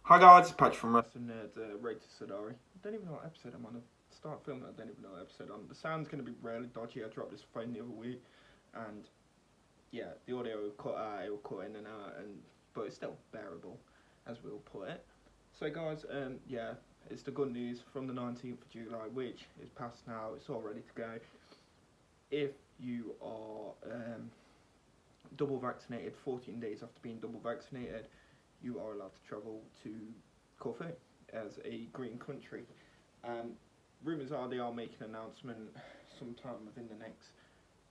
Hi guys, it's Patrick from Wrestling Nerds, Rated Sidari. I don't even know what episode I'm on. I start filming, I don't even know what episode I'm on. The sound's going to be really dodgy. I dropped this phone the other week, and yeah, the audio will cut out, it will cut in and out, but it's still bearable, as we'll put it. So guys, yeah, it's the good news from the 19th of July, which is past now. It's all ready to go. If you are double vaccinated, 14 days after being double vaccinated, you are allowed to travel to Corfu as a green country. Rumours are they are making an announcement sometime within the next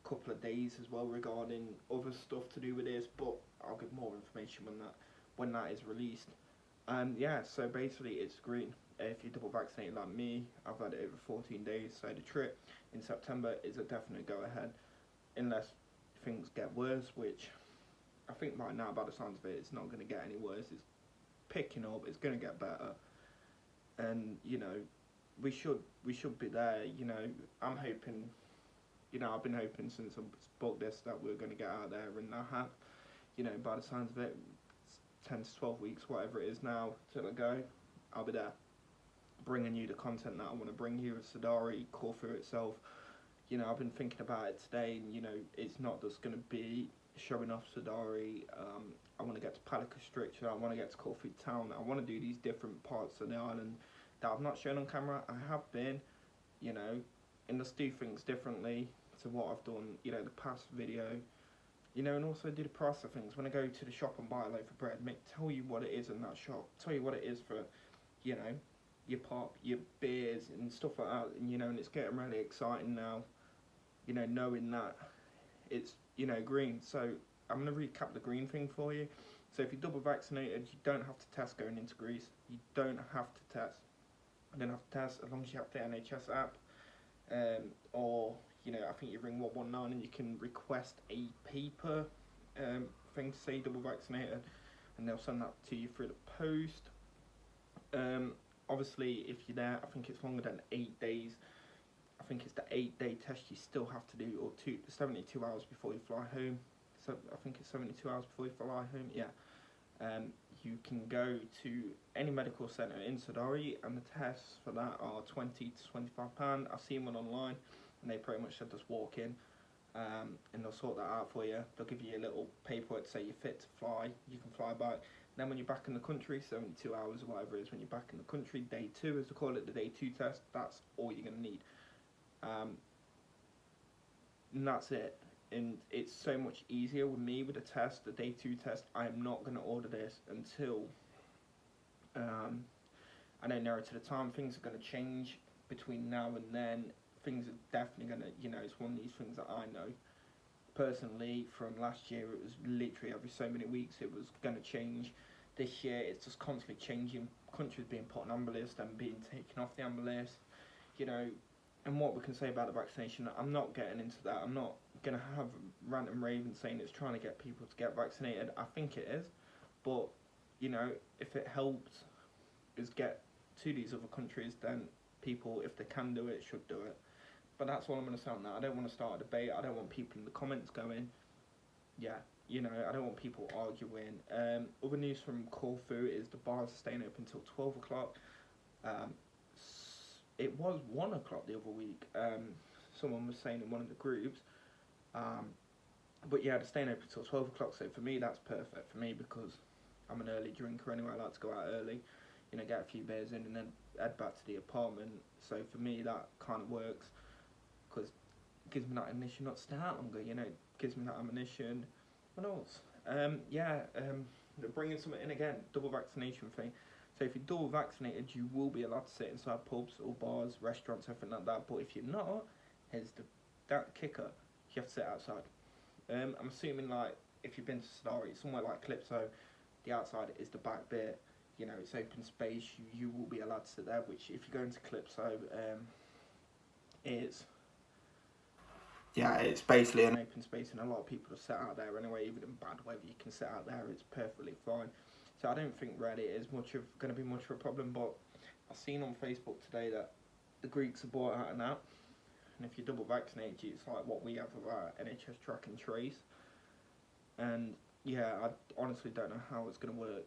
couple of days as well regarding other stuff to do with this, but I'll give more information when that is released. Yeah, so basically it's green. If you're double vaccinated like me, I've had it over 14 days, so the trip in September is a definite go ahead, unless things get worse, which I think right now, by the sounds of it, it's not going to get any worse. It's picking up. It's going to get better, and we should be there. I'm hoping. I've been hoping since I booked this that we're going to get out there, and I have. By the sounds of it, it's 10 to 12 weeks, whatever it is now, till I go. I'll be there, bringing you the content that I want to bring you with Sidari, Corfu itself. I've been thinking about it today, and it's not just going to be showing off Sidari. I want to get to Palika Stricture, I want to get to Corfu Town, I want to do these different parts of the island that I've not shown on camera. I have been, and just do things differently to what I've done, the past video, and also do the price of things. When I go to the shop and buy a loaf of bread, tell you what it is in that shop, tell you what it is for, your pop, your beers and stuff like that, and it's getting really exciting now, knowing that it's green. So I'm going to recap the green thing for you. So if you're double vaccinated, you don't have to test going into Greece. You don't have to test. You don't have to test as long as you have the NHS app, or I think you ring 119 and you can request a paper thing to say double vaccinated, and they'll send that to you through the post. Obviously, if you're there, I think it's longer than 8 days. I think it's the 8-day test you still have to do, or 72 hours before you fly home. So I think it's 72 hours before you fly home. Yeah. You can go to any medical centre in Sidari, and the tests for that are £20 to £25. I've seen one online, and they pretty much said just walk in, and they'll sort that out for you. They'll give you a little paperwork to say you're fit to fly. You can fly back. Then when you're back in the country, 72 hours or whatever it is when you're back in the country, day 2 as they call it, the day 2 test, that's all you're going to need. And that's it. And it's so much easier with me with the test, the day 2 test. I am not going to order this until I know nearer to the time. Things are going to change between now and then. Things are definitely going to, it's one of these things that I know personally from last year. It was literally every so many weeks it was going to change. This year it's just constantly changing. Countries being put on amber list and being taken off the amber list, and what we can say about the vaccination, I'm not getting into that. I'm not going to have rant and rave and saying it's trying to get people to get vaccinated. I think it is, but if it helps us get to these other countries, then people, if they can do it, should do it. But that's all I'm going to say on that. I don't want to start a debate. I don't want people in the comments going, yeah, I don't want people arguing. Other news from Corfu is the bars are staying open until 12 o'clock. It was 1 o'clock the other week. Someone was saying in one of the groups. But yeah, they're staying open till 12 o'clock. So for me, that's perfect for me because I'm an early drinker anyway. I like to go out early, get a few beers in and then head back to the apartment. So for me, that kind of works because it gives me that ammunition not to stay out longer. Gives me that ammunition. What else? They're bringing something in again. Double vaccination thing. So if you're double vaccinated, you will be allowed to sit inside pubs or bars, restaurants, everything like that. But if you're not, here's that kicker: you have to sit outside. I'm assuming if you've been to Sidari, somewhere like Calypso, the outside is the back bit. It's open space. You will be allowed to sit there. Which if you go into Calypso, it's basically an open space, and a lot of people have sat out there anyway. Even in bad weather, you can sit out there. It's perfectly fine. So I don't think really it is going to be much of a problem. But I've seen on Facebook today that the Greeks have bought out an app, and if you're double vaccinated, it's like what we have with our NHS track and trace. And yeah, I honestly don't know how it's going to work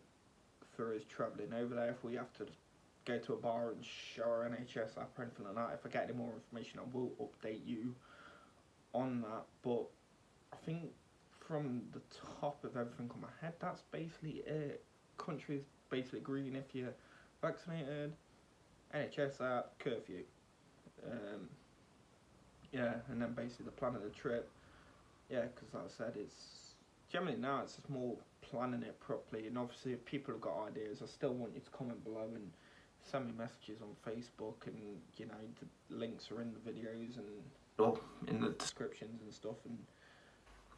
for us travelling over there. If we have to go to a bar and show our NHS app or anything like that, if I get any more information, I will update you on that. But I think from the top of everything on my head, that's basically it. Country's basically green if you're vaccinated, NHS app, curfew. Yeah, and then basically the plan of the trip. Yeah, because like I said, it's generally now it's just more planning it properly. And obviously, if people have got ideas, I still want you to comment below and send me messages on Facebook, and you know the links are in the videos and in the descriptions and stuff. And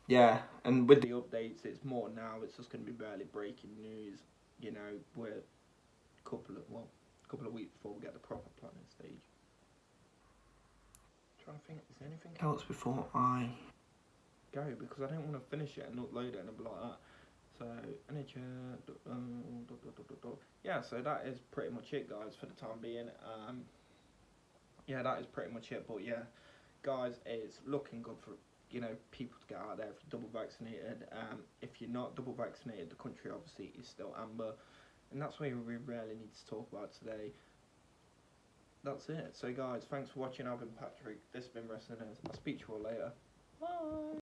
yeah, and with the updates, it's more now. It's just going to be barely breaking news. You know, we're a couple of weeks before we get the proper planning stage. Trying to think, is there anything else before I go? Because I don't want to finish it and upload it and be like that. So, yeah, so that is pretty much it, guys, for the time being. Yeah, that is pretty much it. But yeah, guys, it's looking good for, you know, people to get out there if you're double vaccinated. If you're not double vaccinated, the country obviously is still amber, and that's what we really need to talk about today. That's it. So guys, thanks for watching. I've been Patrick. This has been Wrestling Nerds. I'll speak to you all later. Bye.